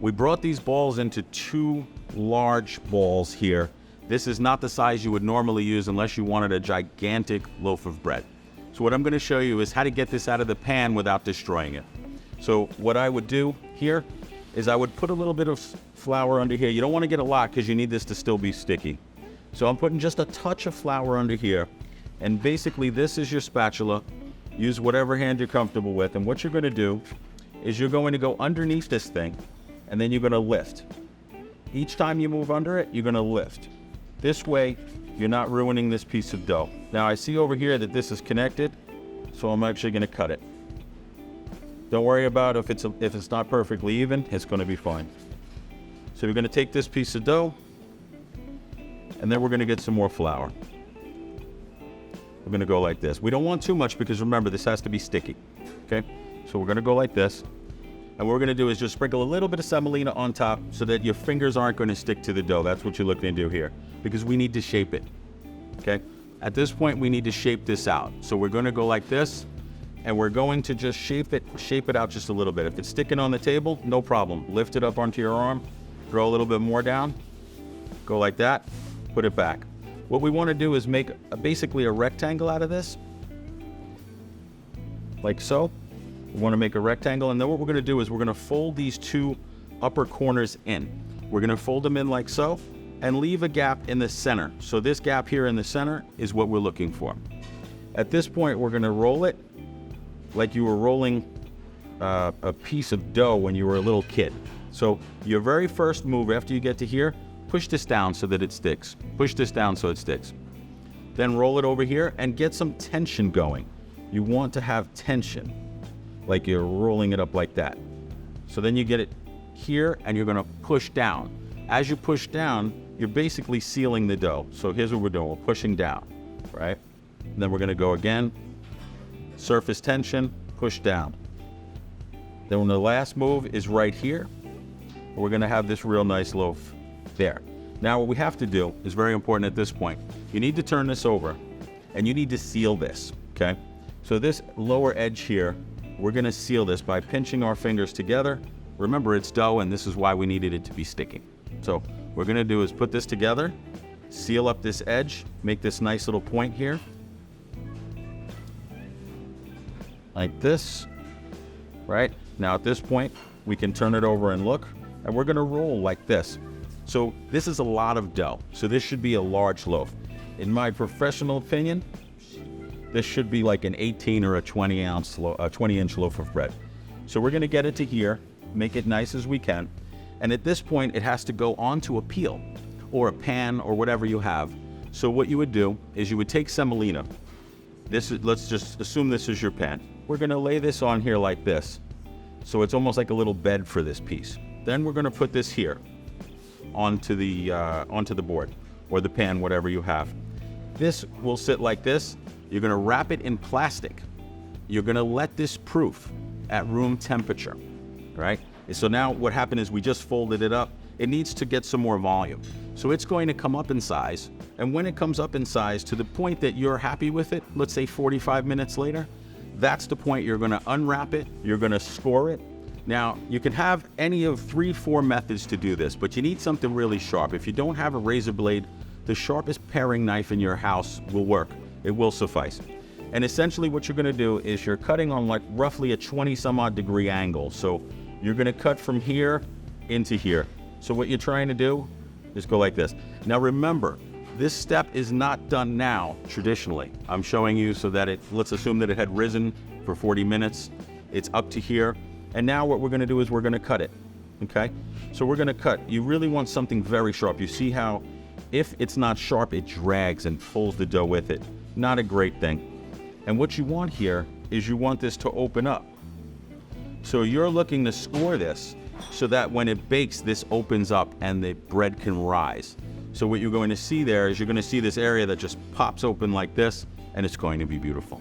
We brought these balls into 2 large balls here. This is not the size you would normally use unless you wanted a gigantic loaf of bread. So what I'm going to show you is how to get this out of the pan without destroying it. So what I would do here is I would put a little bit of flour under here. You don't want to get a lot because you need this to still be sticky. So I'm putting just a touch of flour under here. And basically this is your spatula. Use whatever hand you're comfortable with. And what you're going to do is you're going to go underneath this thing and then you're going to lift. Each time you move under it, you're going to lift. This way, you're not ruining this piece of dough. Now I see over here that this is connected, so I'm actually going to cut it. Don't worry about if it's not perfectly even, it's going to be fine. So we're going to take this piece of dough, and then we're going to get some more flour. We're going to go like this. We don't want too much because remember, this has to be sticky. Okay? So we're going to go like this. And what we're going to do is just sprinkle a little bit of semolina on top so that your fingers aren't going to stick to the dough. That's what you're looking to do here, because we need to shape it. Okay? At this point, we need to shape this out. So we're going to go like this, and we're going to just shape it out just a little bit. If it's sticking on the table, no problem. Lift it up onto your arm, throw a little bit more down, go like that, put it back. What we want to do is make basically a rectangle out of this, like so. We want to make a rectangle, and then what we're going to do is we're going to fold these 2 upper corners in. We're going to fold them in like so, and leave a gap in the center. So this gap here in the center is what we're looking for. At this point, we're going to roll it like you were rolling a piece of dough when you were a little kid. So your very first move after you get to here, push this down so that it sticks. Push this down so it sticks. Then roll it over here and get some tension going. You want to have tension, like you're rolling it up like that. So then you get it here and you're going to push down. As you push down, you're basically sealing the dough. So here's what we're doing. We're pushing down, right? And then we're going to go again. Surface tension, push down. Then the last move is right here. We're going to have this real nice loaf there. Now what we have to do is very important at this point. You need to turn this over and you need to seal this, okay? So this lower edge here, we're going to seal this by pinching our fingers together. Remember, it's dough, and this is why we needed it to be sticky. So what we're going to do is put this together, seal up this edge, make this nice little point here, like this, right? Now at this point, we can turn it over and look, and we're going to roll like this. So this is a lot of dough, so this should be a large loaf. In my professional opinion, this should be like an 18 or a 20-inch loaf of bread. So we're going to get it to here, make it nice as we can, and at this point it has to go onto a peel or a pan or whatever you have. So what you would do is you would take semolina. Let's just assume this is your pan. We're going to lay this on here like this, so it's almost like a little bed for this piece. Then we're going to put this here onto the board or the pan, whatever you have. This will sit like this. You're going to wrap it in plastic. You're going to let this proof at room temperature, right? So now what happened is we just folded it up. It needs to get some more volume. So it's going to come up in size. And when it comes up in size to the point that you're happy with it, let's say 45 minutes later, that's the point you're going to unwrap it. You're going to score it. Now, you can have any of 3-4 methods to do this, but you need something really sharp. If you don't have a razor blade, the sharpest paring knife in your house will work. It will suffice. And essentially what you're going to do is you're cutting on like roughly a 20 some odd degree angle. So you're going to cut from here into here. So what you're trying to do is go like this. Now remember, this step is not done now traditionally. I'm showing you so that let's assume that it had risen for 40 minutes. It's up to here. And now what we're going to do is we're going to cut it. Okay? So we're going to cut. You really want something very sharp. You see how if it's not sharp, it drags and pulls the dough with it. Not a great thing. And what you want here is you want this to open up. So you're looking to score this so that when it bakes, this opens up and the bread can rise. So what you're going to see there is you're going to see this area that just pops open like this, and it's going to be beautiful.